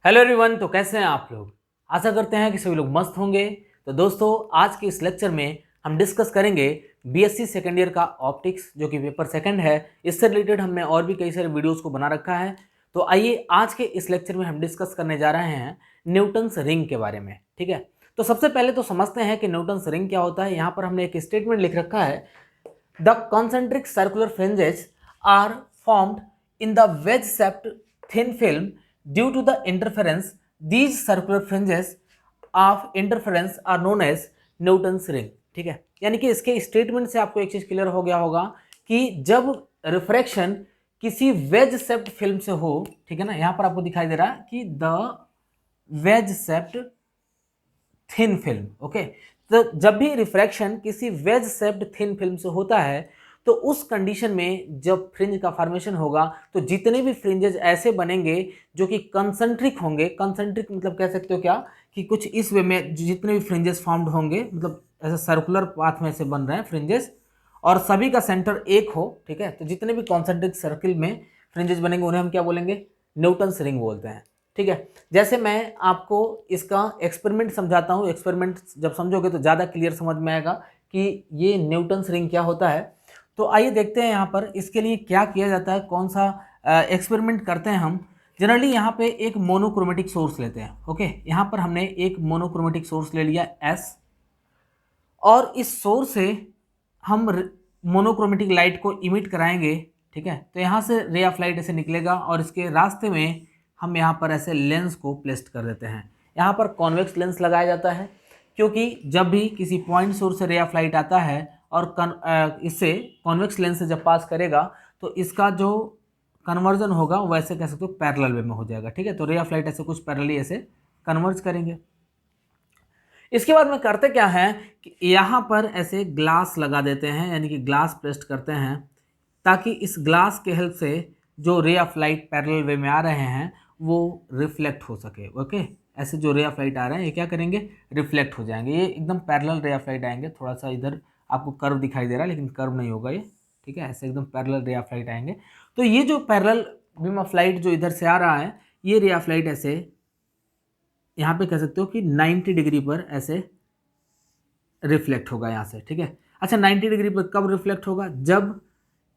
Hello everyone. तो कैसे हैं आप लोग? आशा करते हैं कि सभी लोग मस्त होंगे। तो दोस्तों, आज के इस लेक्चर में हम डिस्कस करेंगे बीएससी सेकेंड ईयर का ऑप्टिक्स, जो कि पेपर सेकंड है। इससे रिलेटेड हमने और भी कई सारे वीडियोस को बना रखा है। तो आइए आज के इस लेक्चर में हम डिस्कस करने जा रहे हैं न्यूटन्स रिंग के बारे में। ठीक है, तो सबसे पहले तो समझते हैं कि न्यूटन्स रिंग क्या होता है। यहाँ पर हमने एक स्टेटमेंट लिख रखा है, the concentric circular fringes are formed in the wedge shaped thin film due to the interference. These circular fringes of interference are known as Newton's ring. ठीक है, यानी कि इसके स्टेटमेंट से आपको एक चीज क्लियर हो गया होगा कि जब रिफ्रैक्शन किसी वेज शेप्ड फिल्म से हो, ठीक है ना, यहां पर आपको दिखाई दे रहा है कि the wedge shaped thin film. Okay, तो जब भी रिफ्रैक्शन किसी वेज शेप्ड थिन फिल्म से होता है तो उस कंडीशन में जब फ्रिंज का फॉर्मेशन होगा तो जितने भी फ्रिंजेस ऐसे बनेंगे जो कि कंसंट्रिक होंगे। कंसंट्रिक मतलब कह सकते हो क्या कि कुछ इस वे में जितने भी फ्रिंजेस फॉर्म्ड होंगे, मतलब ऐसे सर्कुलर पाथ में से बन रहे हैं फ्रिंजेस, और सभी का सेंटर एक हो। ठीक है, तो जितने भी कॉन्सेंट्रिक सर्किल में फ्रिंजेस बनेंगे उन्हें हम क्या बोलेंगे? न्यूटन्स रिंग बोलते हैं। ठीक है, जैसे मैं आपको इसका एक्सपेरिमेंट समझाता हूँ। एक्सपेरिमेंट जब समझोगे तो ज़्यादा क्लियर समझ में आएगा कि ये न्यूटन्स रिंग क्या होता है। तो आइए देखते हैं यहाँ पर इसके लिए क्या किया जाता है, कौन सा एक्सपेरिमेंट करते हैं हम। जनरली यहाँ पे एक मोनोक्रोमेटिक सोर्स लेते हैं। ओके, यहाँ पर हमने एक मोनोक्रोमेटिक सोर्स ले लिया S, और इस सोर्स से हम मोनोक्रोमेटिक लाइट को इमिट कराएंगे। ठीक है, तो यहाँ से रे ऑफ लाइट ऐसे निकलेगा और इसके रास्ते में हम यहाँ पर ऐसे लेंस को प्लेस कर देते हैं। यहाँ पर कॉन्वेक्स लेंस लगाया जाता है, क्योंकि जब भी किसी पॉइंट सोर्स से रे ऑफ लाइट आता है और इससे कॉन्वेक्स लेंस से जब पास करेगा तो इसका जो कन्वर्जन होगा वो ऐसे कह सकते हो पैरेलल वे में हो जाएगा। ठीक है, तो रे ऑफ लाइट ऐसे कुछ पैरेलली ऐसे कन्वर्ज करेंगे। इसके बाद में करते क्या है कि यहाँ पर ऐसे ग्लास लगा देते हैं, यानी कि ग्लास प्लेस करते हैं, ताकि इस ग्लास के हेल्प से जो रे ऑफ लाइट पैरेलल वे में आ रहे हैं वो रिफ्लेक्ट हो सके। ओके, ऐसे जो रे ऑफ लाइट आ रहे हैं ये क्या करेंगे? रिफ्लेक्ट हो जाएंगे। ये एकदम पैरेलल रे ऑफ लाइट आएंगे। थोड़ा सा इधर आपको कर्व दिखाई दे रहा है, लेकिन कर्व नहीं होगा ये। ठीक है, ऐसे एकदम पैरेलल रे ऑफ लाइट आएंगे। तो ये जो पैरेलल बीम ऑफ लाइट जो इधर से आ रहा है, ये रे ऑफ लाइट ऐसे यहाँ पे कह सकते हो कि 90 डिग्री पर ऐसे रिफ्लेक्ट होगा यहाँ से। ठीक है, अच्छा 90 डिग्री पर कब रिफ्लेक्ट होगा? जब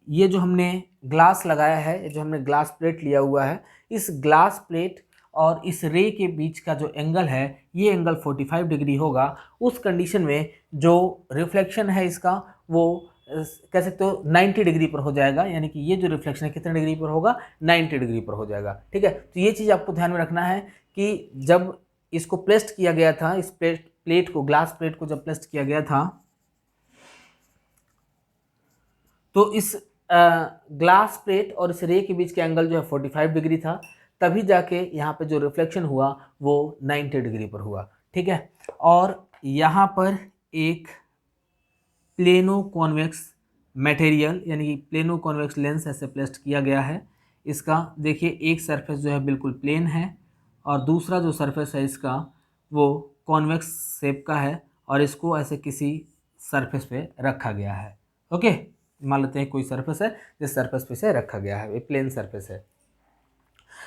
ये जो हमने ग्लास लगाया है, जो हमने ग्लास प्लेट लिया हुआ है, इस ग्लास प्लेट और इस रे के बीच का जो एंगल है ये एंगल 45 डिग्री होगा। उस कंडीशन में जो रिफ्लेक्शन है इसका वो कह सकते हो 90 डिग्री पर हो जाएगा। यानी कि ये जो रिफ्लेक्शन है कितने डिग्री पर होगा? 90 डिग्री पर हो जाएगा। ठीक है, तो ये चीज़ आपको ध्यान में रखना है कि जब इसको प्लेस्ड किया गया था, इस प्लेट को, ग्लास प्लेट को जब प्लेस्ड किया गया था, तो इस ग्लास प्लेट और इस रे के बीच का एंगल जो है 45 डिग्री था, तभी जाके यहाँ पे जो रिफ्लेक्शन हुआ वो 90 डिग्री पर हुआ। ठीक है, और यहाँ पर एक प्लेनो कॉन्वेक्स मटेरियल यानी कि प्लेनो कॉन्वेक्स लेंस ऐसे प्लेस्ड किया गया है। इसका देखिए एक सरफेस जो है बिल्कुल प्लेन है और दूसरा जो सरफेस है इसका वो कॉन्वेक्स शेप का है, और इसको ऐसे किसी सरफेस पे रखा गया है। ओके, मान लेते हैं कोई सरफेस है जिस सरफेस पे से रखा गया है, ये प्लेन सरफेस है।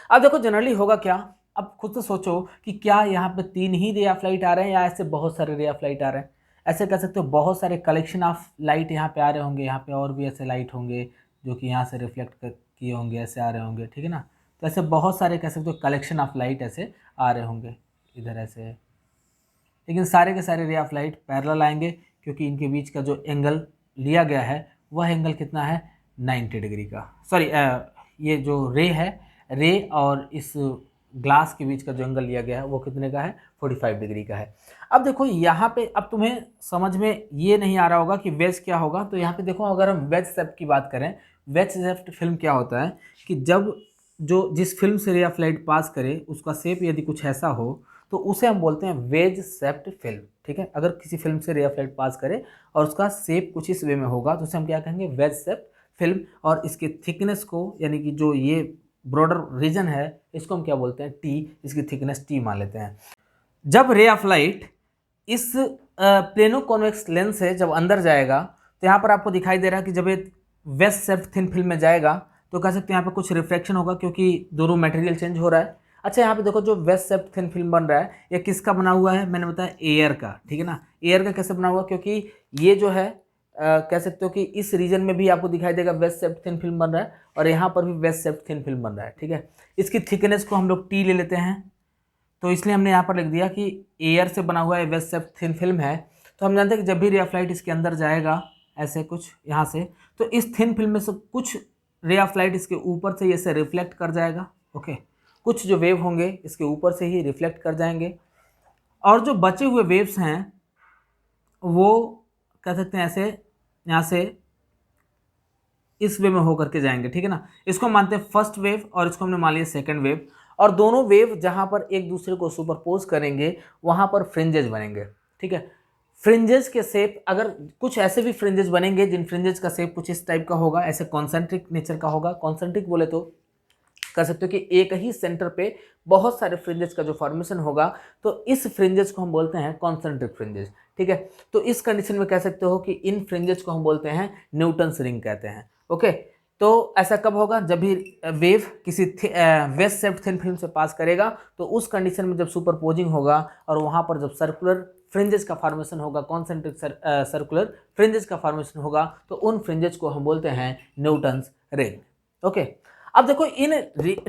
अब देखो जनरली होगा क्या, अब खुद से सोचो कि क्या यहाँ पे 3 ही रे ऑफ लाइट आ रहे हैं या ऐसे बहुत सारे रे ऑफ लाइट आ रहे हैं? ऐसे कह सकते हो बहुत सारे कलेक्शन ऑफ लाइट यहाँ पे आ रहे होंगे। यहाँ पे और भी ऐसे लाइट होंगे जो कि यहाँ से रिफ्लेक्ट किए होंगे, ऐसे आ रहे होंगे। ठीक है ना, तो ऐसे बहुत सारे कह सकते हो कलेक्शन ऑफ लाइट ऐसे आ रहे होंगे इधर ऐसे। लेकिन सारे के सारे रे ऑफ लाइट पैरेलल आएंगे, क्योंकि इनके बीच का जो एंगल लिया गया है वह एंगल कितना है? 90 डिग्री का। सॉरी, ये जो रे है, रे और इस ग्लास के बीच का जो एंगल लिया गया है वो कितने का है? 45 डिग्री का है। अब देखो यहाँ पे, अब तुम्हें समझ में ये नहीं आ रहा होगा कि वेज क्या होगा। तो यहाँ पे देखो, अगर हम वेज शेप की बात करें, वेज शेप्ड फिल्म क्या होता है कि जब जो जिस फिल्म से रे ऑफ लाइट पास करे उसका शेप यदि कुछ ऐसा हो तो उसे हम बोलते हैं वेज शेप्ड फिल्म। ठीक है, अगर किसी फिल्म से रे ऑफ लाइट पास करे और उसका शेप कुछ इस वे में होगा तो उसे हम क्या कहेंगे? Wedge shaped film. और इसके थिकनेस को, यानी कि जो ये ब्रॉडर रीजन है, इसको हम क्या बोलते हैं? टी। इसकी थिकनेस टी मान लेते हैं। जब रे ऑफ लाइट इस प्लेनो कॉन्वेक्स लेंस से जब अंदर जाएगा तो यहाँ पर आपको दिखाई दे रहा है कि जब ये वेज शेप्ड थिन फिल्म में जाएगा तो कह सकते हैं यहाँ पे कुछ रिफ्लेक्शन होगा, क्योंकि दोनों मटेरियल चेंज हो रहा है। अच्छा यहाँ पे देखो जो वेस्ट सेप्ट थिन फिल्म बन रहा है ये किसका बना हुआ है, मैंने बताया एयर का, ठीक है ना। एयर का कैसे बना हुआ, क्योंकि ये जो है कह सकते हो कि इस रीजन में भी आपको दिखाई देगा वेस्ट सेप्ट थिन फिल्म बन रहा है और यहाँ पर भी वेस्ट सेप्ट थिन फिल्म बन रहा है, ठीक है। इसकी थिकनेस को हम लोग टी ले लेते हैं, तो इसलिए हमने यहाँ पर लिख दिया कि एयर से बना हुआ है वेस्ट सेप्ट थिन फिल्म है। तो हम जानते हैं कि जब भी रे ऑफ लाइट इसके अंदर जाएगा ऐसे कुछ यहाँ से, तो इस थिन फिल्म में से कुछ रे ऑफ लाइट इसके ऊपर से ऐसे रिफ्लेक्ट कर जाएगा, ओके। कुछ जो वेव होंगे इसके ऊपर से ही रिफ्लेक्ट कर जाएंगे और जो बचे हुए वेव्स हैं वो कह सकते हैं ऐसे यहाँ से इस वे में होकर के जाएंगे, ठीक है ना। इसको मानते हैं फर्स्ट वेव और इसको हमने मान लिया सेकंड वेव, और दोनों वेव जहाँ पर एक दूसरे को सुपरपोज करेंगे वहाँ पर फ्रिंजेस बनेंगे, ठीक है। फ्रिंजेस के शेप, अगर कुछ ऐसे भी फ्रिंजेस बनेंगे जिन फ्रिंजेस का शेप कुछ इस टाइप का होगा, ऐसे कॉन्सेंट्रिक नेचर का होगा। कॉन्सेंट्रिक बोले तो कह सकते हो कि एक ही सेंटर पे बहुत सारे फ्रिंजेस का जो फॉर्मेशन होगा, तो इस फ्रिंजेस को हम बोलते हैं कॉन्सेंट्रिक फ्रिंजेस, ठीक है। तो इस कंडीशन में कह सकते हो कि इन फ्रिंजेस को हम बोलते हैं न्यूटन्स रिंग कहते हैं, ओके। तो ऐसा कब होगा, जब भी वेव किसी वेस्ट सेप्ट थिन फिल्म से पास करेगा, तो उस कंडीशन में जब सुपरपोजिंग होगा और वहाँ पर जब सर्कुलर फ्रिंजेस का फॉर्मेशन होगा, कॉन्सेंट्रिक सर्कुलर फ्रिंजेस का फॉर्मेशन होगा, तो उन फ्रिंजेस को हम बोलते हैं न्यूटन्स रिंग, ओके। अब देखो इन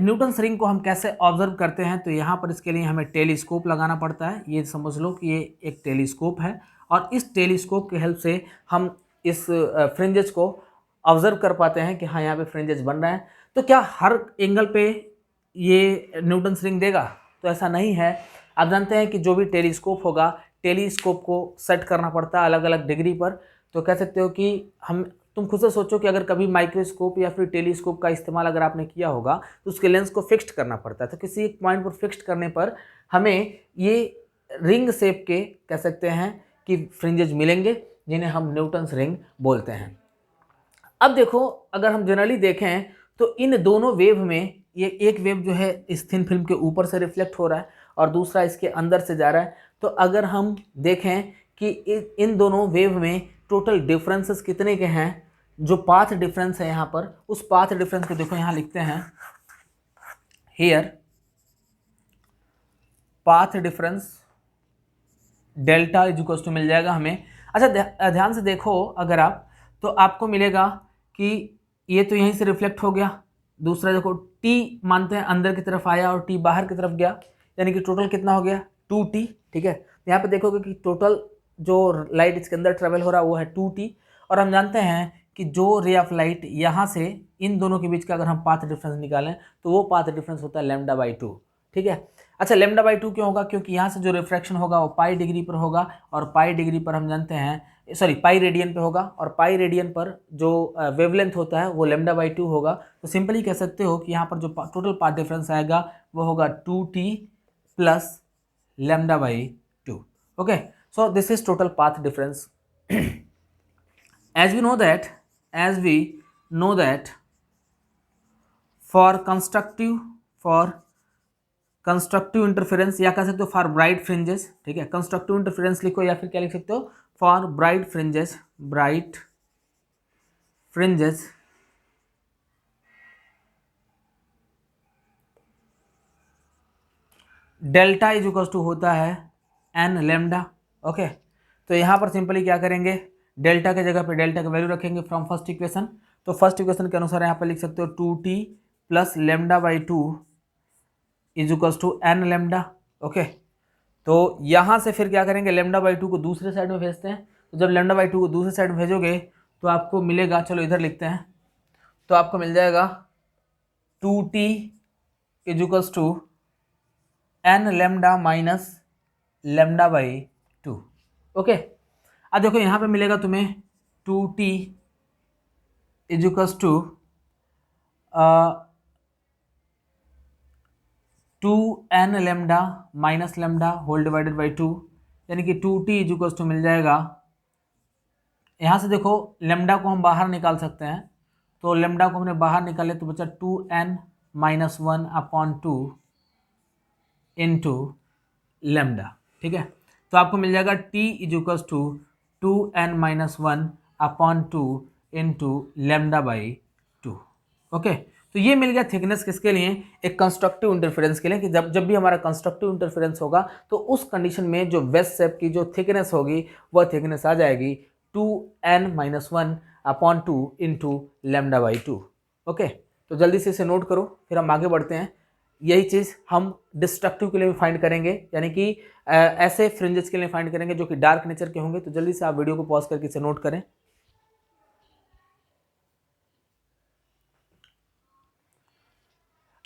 न्यूटन्स रिंग को हम कैसे ऑब्जर्व करते हैं, तो यहाँ पर इसके लिए हमें टेलीस्कोप लगाना पड़ता है। ये समझ लो कि ये एक टेलीस्कोप है और इस टेलीस्कोप की हेल्प से हम इस फ्रिंजेस को ऑब्जर्व कर पाते हैं कि हाँ यहाँ पे फ्रिंजेस बन रहे हैं। तो क्या हर एंगल पे ये न्यूटन्स रिंग देगा, तो ऐसा नहीं है। आप जानते हैं कि जो भी टेलीस्कोप होगा, टेलीस्कोप को सेट करना पड़ता है अलग अलग डिग्री पर। तो कह सकते हो कि तुम खुद से सोचो कि अगर कभी माइक्रोस्कोप या फिर टेलीस्कोप का इस्तेमाल अगर आपने किया होगा तो उसके लेंस को फिक्स्ड करना पड़ता है। तो किसी एक पॉइंट पर फिक्स्ड करने पर हमें ये रिंग शेप के कह सकते हैं कि फ्रिंजेज मिलेंगे, जिन्हें हम न्यूटन्स रिंग बोलते हैं। अब देखो अगर हम जनरली देखें तो इन दोनों वेव में ये एक वेव जो है इस थिन फिल्म के ऊपर से रिफ्लेक्ट हो रहा है और दूसरा इसके अंदर से जा रहा है। तो अगर हम देखें कि इन दोनों वेव में टोटल डिफरेंसेस कितने के हैं, जो पाथ डिफरेंस है यहाँ पर, उस पाथ डिफरेंस को देखो यहाँ लिखते हैं here path difference delta is equal to मिल जाएगा हमें। अच्छा ध्यान से देखो अगर आप, तो आपको मिलेगा कि ये तो यहीं से रिफ्लेक्ट हो गया, दूसरा देखो टी मानते हैं अंदर की तरफ आया और टी बाहर की तरफ गया, यानी कि टोटल कितना हो गया 2t, ठीक है। यहाँ पे देखोगे कि टोटल जो लाइट इसके अंदर ट्रेवल हो रहा है वो है 2t, और हम जानते हैं कि जो रे ऑफ लाइट यहाँ से इन दोनों के बीच का अगर हम पाथ डिफरेंस निकालें तो वो पाथ डिफरेंस होता है λ/2, ठीक है। अच्छा λ/2 क्यों होगा, क्योंकि यहाँ से जो रिफ्रैक्शन होगा वो पाई डिग्री पर होगा और पाई डिग्री पर हम जानते हैं, सॉरी पाई रेडियन पे होगा और पाई रेडियन पर जो वेवलेंथ होता है वो λ/2 होगा। तो सिंपली कह सकते हो कि यहाँ पर जो टोटल पाथ डिफरेंस आएगा वो होगा 2t plus λ/2, okay. So this is total path difference. as we know that for constructive interference, या कह सकते हो फॉर ब्राइट फ्रिंजेस, ठीक है। कंस्ट्रक्टिव इंटरफेरेंस लिखो या फिर क्या लिख सकते हो, for bright fringes delta is equal to होता है n लैम्डा, ओके। तो यहाँ पर सिंपली क्या करेंगे, डेल्टा के जगह पे डेल्टा का वैल्यू रखेंगे फ्रॉम फर्स्ट इक्वेशन। तो फर्स्ट इक्वेशन के अनुसार यहाँ पर लिख सकते हो 2t plus λ/2 is equals to n lambda, okay. तो यहाँ से फिर क्या करेंगे, λ/2 को दूसरे साइड में भेजते हैं। तो जब λ/2 को दूसरे साइड में भेजोगे तो आपको मिलेगा, चलो इधर लिखते हैं, तो आपको मिल जाएगा 2t is equals to n lambda minus λ/2, okay. अब देखो यहाँ पे मिलेगा तुम्हें 2t is equals to 2n lambda minus lambda whole divided by 2, यानी कि 2t इज इक्वल्स टू मिल जाएगा। यहाँ से देखो लैम्डा को हम बाहर निकाल सकते हैं, तो लैम्डा को हमने बाहर निकाले तो बचा 2n माइनस 1/2 इंटू लैम्डा, ठीक है। तो आपको मिल जाएगा t is equals to 2n minus 1/2 into λ/2, okay. तो ये मिल गया थिकनेस किसके लिए, एक कंस्ट्रक्टिव इंटरफेरेंस के लिए, कि जब जब भी हमारा कंस्ट्रक्टिव इंटरफेरेंस होगा तो उस कंडीशन में जो वेज शेप की जो थिकनेस होगी वह थिकनेस आ जाएगी 2n-1/2 into lambda by 2। Okay, तो जल्दी से इसे नोट करो, फिर हम आगे बढ़ते हैं। यही चीज़ हम डिस्ट्रक्टिव के लिए भी फाइंड करेंगे, यानी कि ऐसे फ्रिंजेस के लिए फाइंड करेंगे जो कि डार्क नेचर के होंगे। तो जल्दी से आप वीडियो को पॉज करके इसे नोट करें।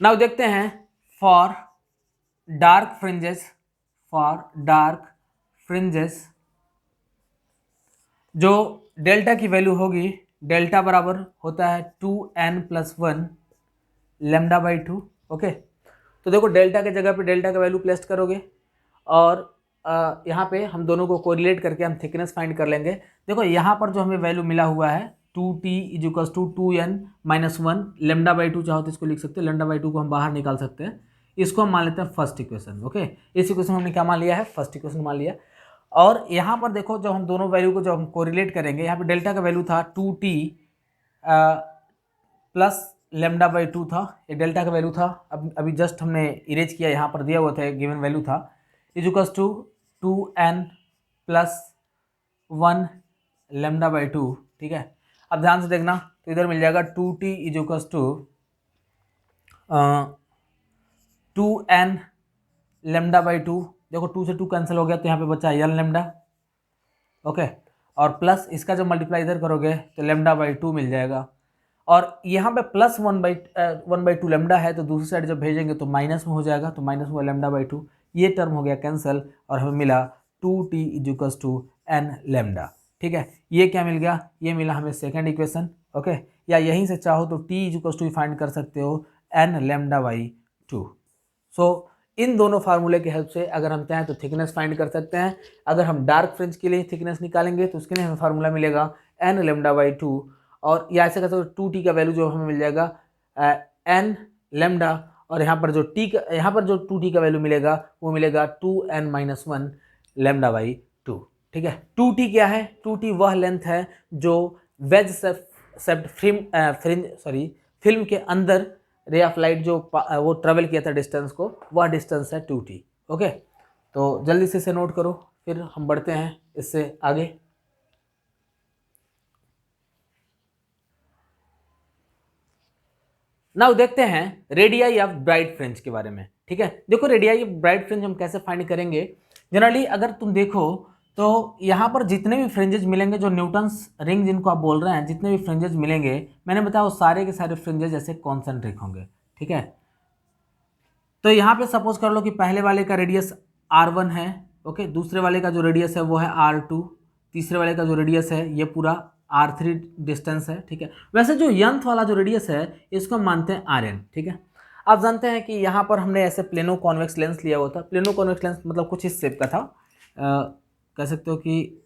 नाउ देखते हैं फॉर डार्क फ्रिंजेस जो डेल्टा की वैल्यू होगी, डेल्टा बराबर होता है 2n+1 लेमडा बाई 2। ओके, तो देखो डेल्टा के जगह पे डेल्टा का वैल्यू प्लेस करोगे और यहाँ पे हम दोनों को कोरिलेट करके हम थिकनेस फाइंड कर लेंगे। देखो यहाँ पर जो हमें वैल्यू मिला हुआ है 2t=2n-1 लेमडा बाई 2, चाहो तो इसको लिख सकते हैं, लेमडा बाई 2 को हम बाहर निकाल सकते हैं। इसको हम मान लेते हैं फर्स्ट इक्वेशन। ओके, इस इक्वेशन हमने क्या मान लिया है, फर्स्ट इक्वेशन मान लिया। और यहाँ पर देखो जब हम दोनों वैल्यू को जब हम कोरिलेट करेंगे, यहाँ पे डेल्टा का वैल्यू था 2t प्लस लेमडा बाई 2 था, ये डेल्टा का वैल्यू था। अब अभी जस्ट हमने इरेज किया, यहाँ पर दिया हुआ था गिवन वैल्यू था, equals to 2n+1 lambda by 2। ठीक है, अब ध्यान से देखना, तो इधर मिल जाएगा 2t equals to 2n lambda by 2। देखो 2 से 2 कैंसिल हो गया, तो यहाँ पे बचा n लेमडा। ओके, और प्लस इसका जब मल्टीप्लाई इधर करोगे तो लेमडा बाई 2 मिल जाएगा, और यहाँ पे प्लस 1/2 लेमडा है, तो दूसरी साइड जब भेजेंगे तो माइनस में हो जाएगा, तो माइनस में लेमडा बाई 2, ये टर्म हो गया कैंसिल, और हमें मिला 2t equals to n lambda. ठीक है, ये क्या मिल गया, ये मिला हमें सेकेंड इक्वेशन। ओके, या यहीं से चाहो तो t इजुकल्स टू फाइंड कर सकते हो n लेमडा बाई 2। सो इन दोनों फार्मूले की हेल्प से अगर हम चाहें तो थिकनेस फाइंड कर सकते हैं। अगर हम डार्क फ्रिंज के लिए थिकनेस निकालेंगे तो उसके लिए हमें फार्मूला मिलेगा n लेमडा बाई 2, और या ऐसे कर सकते 2t का वैल्यू जो हमें मिल जाएगा n लेमडा, और यहाँ पर जो यहाँ पर जो 2t का वैल्यू मिलेगा वो मिलेगा 2n-1 लेमडा बाई 2। ठीक है, 2t क्या है, 2t वह लेंथ है जो वेज सेप्ट फिल्म के अंदर रे ऑफ लाइट जो वो ट्रेवल किया था डिस्टेंस को, वह डिस्टेंस है 2t। ओके, तो जल्दी से इसे नोट करो, फिर हम बढ़ते हैं इससे आगे। नाउ देखते हैं रेडियाई ऑफ ब्राइट फ्रिंज के बारे में। ठीक है, देखो रेडियाई ऑफ ब्राइट फ्रिंज हम कैसे फाइंड करेंगे। जनरली अगर तुम देखो तो यहाँ पर जितने भी फ्रिंजेज मिलेंगे, जो न्यूटन्स रिंग जिनको आप बोल रहे हैं, जितने भी फ्रिंजेज मिलेंगे, मैंने बताया वो सारे के सारे फ्रिंजेज ऐसे कॉन्सेंट्रिक होंगे। ठीक है, तो यहाँ पे सपोज कर लो कि पहले वाले का रेडियस r1 है। ओके, दूसरे वाले का जो रेडियस है वो है r2, तीसरे वाले का जो रेडियस है ये पूरा r3 डिस्टेंस है। ठीक है, वैसे जो यंथ वाला जो रेडियस है इसको हम मानते हैं rn। ठीक है, आप जानते हैं कि यहाँ पर हमने ऐसे प्लेनो कॉन्वेक्स लेंस लिया हुआ था। प्लेनो कॉन्वेक्स लेंस मतलब कुछ इस शेप का था, कह सकते हो कि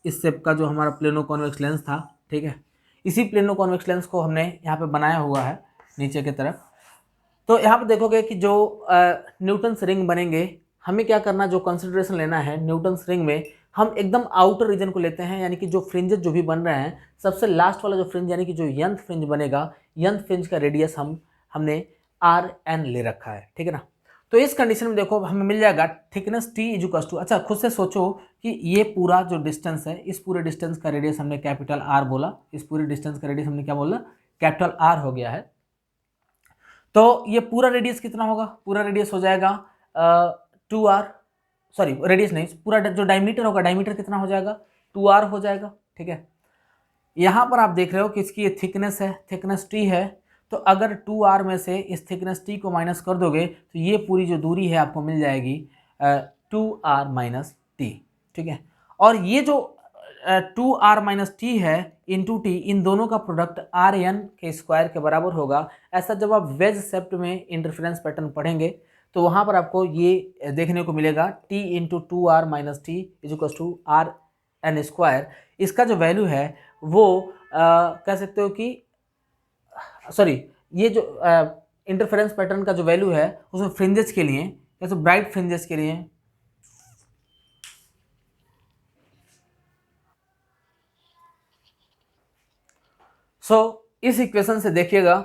इस शेप का जो हमारा प्लेनो कॉन्वेक्स लेंस था। ठीक है, इसी प्लेनो कॉन्वेक्स लेंस को हमने यहाँ पे बनाया हुआ है नीचे की तरफ। तो यहाँ पे देखोगे कि जो न्यूटन्स रिंग बनेंगे, हमें क्या करना, जो कंसिडरेशन लेना है न्यूटन्स रिंग में, हम एकदम आउटर रीजन को लेते हैं, यानी कि जो फ्रिंजेस जो भी बन रहे हैं, सबसे लास्ट वाला जो फ्रिंज यानी कि जो यंथ फ्रिंज बनेगा, यंथ फ्रिंज का रेडियस हमने rn ले रखा है। ठीक है ना, तो इस कंडीशन में देखो हमें मिल जाएगा थिकनेस t इजुकल्स टू, अच्छा खुद से सोचो कि ये पूरा जो डिस्टेंस है, इस पूरे डिस्टेंस का रेडियस हमने कैपिटल R बोला, इस पूरे डिस्टेंस का रेडियस हमने क्या बोला, कैपिटल R हो गया है। तो ये पूरा रेडियस कितना होगा, पूरा रेडियस हो जाएगा 2r, सॉरी रेडियस नहीं, पूरा जो डायमीटर होगा, डायमीटर कितना हो जाएगा 2r हो जाएगा। ठीक है, यहाँ पर आप देख रहे हो कि इसकी ये थिकनेस है, थिकनेस t है, तो अगर 2r में से इस थिकनेस t को माइनस कर दोगे तो ये पूरी जो दूरी है आपको मिल जाएगी 2r माइनस t। ठीक है, और ये जो 2r माइनस टी है इंटू टी, इन दोनों का प्रोडक्ट rn के स्क्वायर के बराबर होगा। ऐसा जब आप वेज सेप्ट में इंटरफेरेंस पैटर्न पढ़ेंगे तो वहाँ पर आपको ये देखने को मिलेगा t into 2r minus t equals to rn square. इसका जो वैल्यू है वो कह सकते हो कि सॉरी, ये जो इंटरफेरेंस पैटर्न का जो वैल्यू है उसमें फ्रिंजेस के लिए, जैसे ब्राइट फ्रिंजेस के लिए, इस इक्वेशन से देखिएगा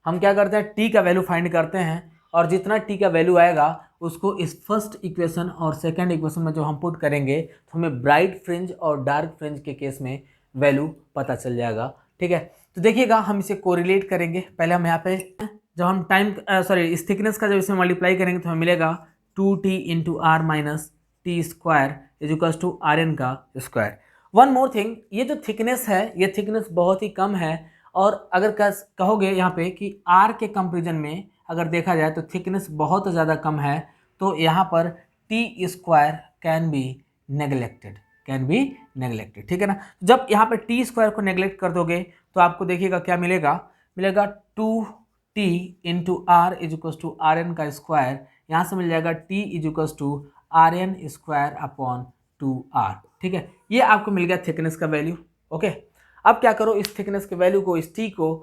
हम क्या करते हैं, टी का वैल्यू फाइंड करते हैं और जितना टी का वैल्यू आएगा उसको इस फर्स्ट इक्वेशन और सेकंड इक्वेशन में जो हम पुट करेंगे तो हमें ब्राइट फ्रिंज और डार्क फ्रिंज के केस में वैल्यू पता चल जाएगा। ठीक है, तो देखिएगा हम इसे कोरिलेट करेंगे। पहले हम यहाँ पे जब हम इस थिकनेस का जब इसे मल्टीप्लाई करेंगे तो हमें मिलेगा 2t into r minus t square is equals to r N का स्क्वायर। वन मोर थिंग, ये जो थिकनेस है ये थिकनेस बहुत ही कम है और अगर कहोगे यहाँ पे कि आर के कंपेरिजन में अगर देखा जाए तो थिकनेस बहुत ज़्यादा कम है, तो यहाँ पर T square can be neglected, ठीक है ना। जब यहाँ पे टी स्क्वायर को नेग्लेक्ट कर दोगे तो आपको देखिएगा क्या मिलेगा, 2t into r is equals to r N का स्क्वायर, यहाँ से मिल जाएगा t is equals to r N square upon 2r। ठीक है, ये आपको मिल गया थिकनेस का वैल्यू। ओके, अब क्या करो, इस थिकनेस के वैल्यू को, इस t को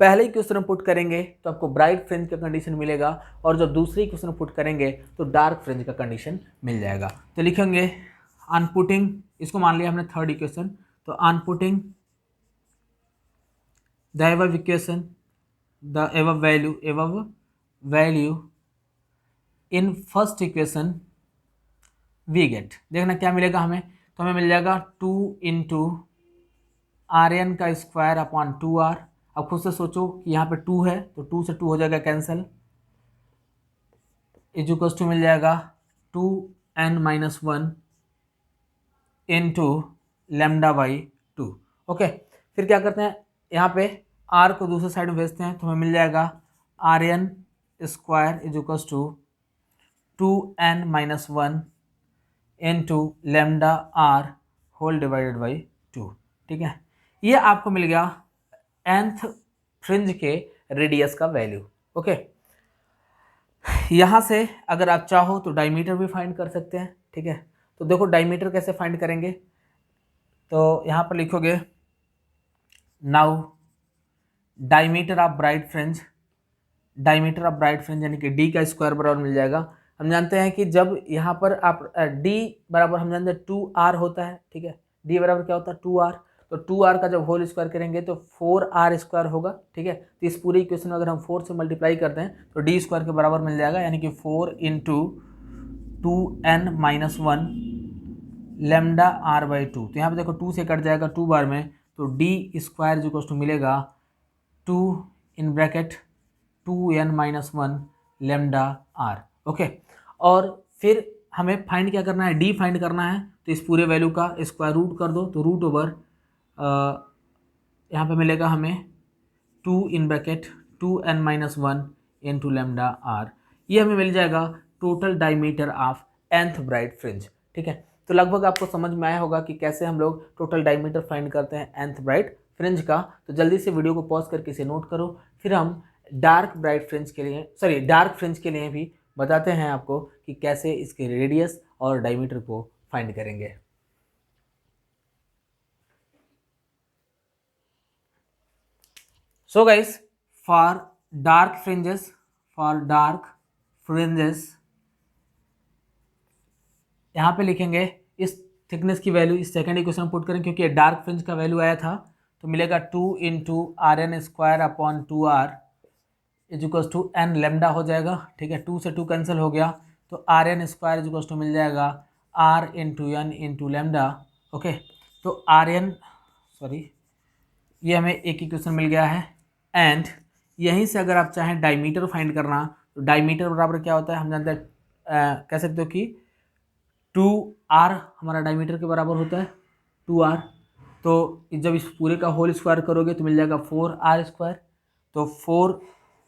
पहले ही क्वेश्चन में पुट करेंगे तो आपको ब्राइट फ्रिंज का कंडीशन मिलेगा और जब दूसरी क्वेश्चन में पुट करेंगे तो डार्क फ्रिंज का कंडीशन मिल जाएगा। तो लिखेंगे अनपुटिंग, इसको मान लिया हमने थर्ड इक्वेशन, तो on putting the above equation, the above value in first equation we get, देखना क्या मिलेगा हमें, तो हमें मिल जाएगा 2 इंटू आर एन का स्क्वायर अपॉन 2r। अब खुद से सोचो कि यहाँ पे 2 है तो 2 से 2 हो जाएगा कैंसिल, इक्वल्स टू मिल जाएगा 2n minus 1 into lambda by 2। Okay, फिर क्या करते हैं, यहाँ पे r को दूसरे साइड में भेजते हैं तो हमें मिल जाएगा r N square equals to 2n minus 1 into lambda r whole divided by 2। ठीक है, ये आपको मिल गया nth फ्रिंज के रेडियस का वैल्यू। ओके, यहाँ से अगर आप चाहो तो डायमीटर भी फाइंड कर सकते हैं। ठीक है, तो देखो डायमीटर कैसे फाइंड करेंगे, तो यहाँ पर लिखोगे now diameter of bright fringe, यानी कि d का स्क्वायर बराबर मिल जाएगा। हम जानते हैं कि जब यहाँ पर आप d बराबर हम जानते हैं 2r होता है। ठीक है, d बराबर क्या होता है 2r, तो 2r का जब होल स्क्वायर करेंगे तो 4r स्क्वायर होगा। ठीक है, तो इस पूरे इक्वेशन में अगर हम 4 से मल्टीप्लाई करते हैं तो d स्क्वायर के बराबर मिल जाएगा, यानी कि 4 into 2n minus 1 lambda r by 2। तो यहाँ पे देखो 2 से कट जाएगा 2 बार में, तो d स्क्वायर जो टू मिलेगा 2 in bracket 2n minus 1 lambda r। Okay, और फिर हमें फाइंड क्या करना है, d फाइंड करना है, तो इस पूरे वैल्यू का स्क्वायर रूट कर दो, तो रूट ओवर यहाँ पे मिलेगा हमें 2 in bracket 2n minus 1 into lambda r। ये हमें मिल जाएगा total diameter of nth bright fringe. ठीक है, तो लगभग आपको समझ में आया होगा कि कैसे हम लोग टोटल डायमीटर फाइंड करते हैं nth ब्राइट फ्रिंज का। तो जल्दी से वीडियो को पॉज करके इसे नोट करो, फिर हम डार्क फ्रिंज के लिए भी बताते हैं आपको कि कैसे इसके रेडियस और डायमीटर को फाइंड करेंगे। So guys, for dark fringes यहाँ पे लिखेंगे इस थिकनेस की वैल्यू इस सेकंड इक्वेशन पुट करें, क्योंकि डार्क फ्रिंज का वैल्यू आया था, तो मिलेगा 2 into are N square upon 2r is equals to n lambda हो जाएगा। ठीक है, 2 से 2 कैंसिल हो गया, तो R N square is equals to मिल जाएगा r into N into lambda. Okay, तो ये हमें एक इक्वेशन मिल गया है। एंड यहीं से अगर आप चाहें डायमीटर फाइंड करना, तो डायमीटर बराबर क्या होता है, हम जानते हैं कह सकते हो कि 2r हमारा डायमीटर के बराबर होता है 2r। तो जब इस पूरे का होल स्क्वायर करोगे तो मिल जाएगा 4r स्क्वायर, तो 4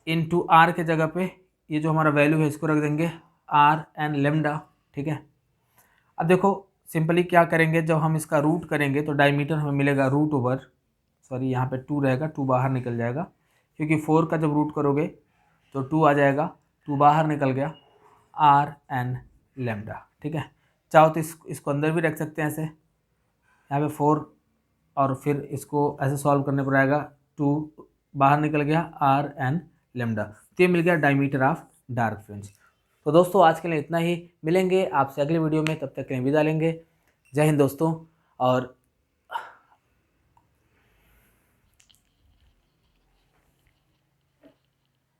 इंटू आर के जगह पे ये जो हमारा वैल्यू है इसको रख देंगे r एन लेमडा। ठीक है, अब देखो सिंपली क्या करेंगे, जब हम इसका रूट करेंगे तो डायमीटर हमें मिलेगा रूट ओवर, यहाँ पे 2 रहेगा, 2 बाहर निकल जाएगा, क्योंकि 4 का जब रूट करोगे तो 2 आ जाएगा, 2 बाहर निकल गया, आर एन लेमडा। ठीक है, चाहो तो इसको अंदर भी रख सकते हैं ऐसे, यहाँ पे 4 और फिर इसको ऐसे सॉल्व करने पर आएगा 2 बाहर निकल गया, आर एन लेमडा। तो ये मिल गया डायमीटर ऑफ डार्क फ्रिंज। तो दोस्तों आज के लिए इतना ही, मिलेंगे आपसे अगले वीडियो में, तब तक के लिए विदा लेंगे। जय हिंद दोस्तों, और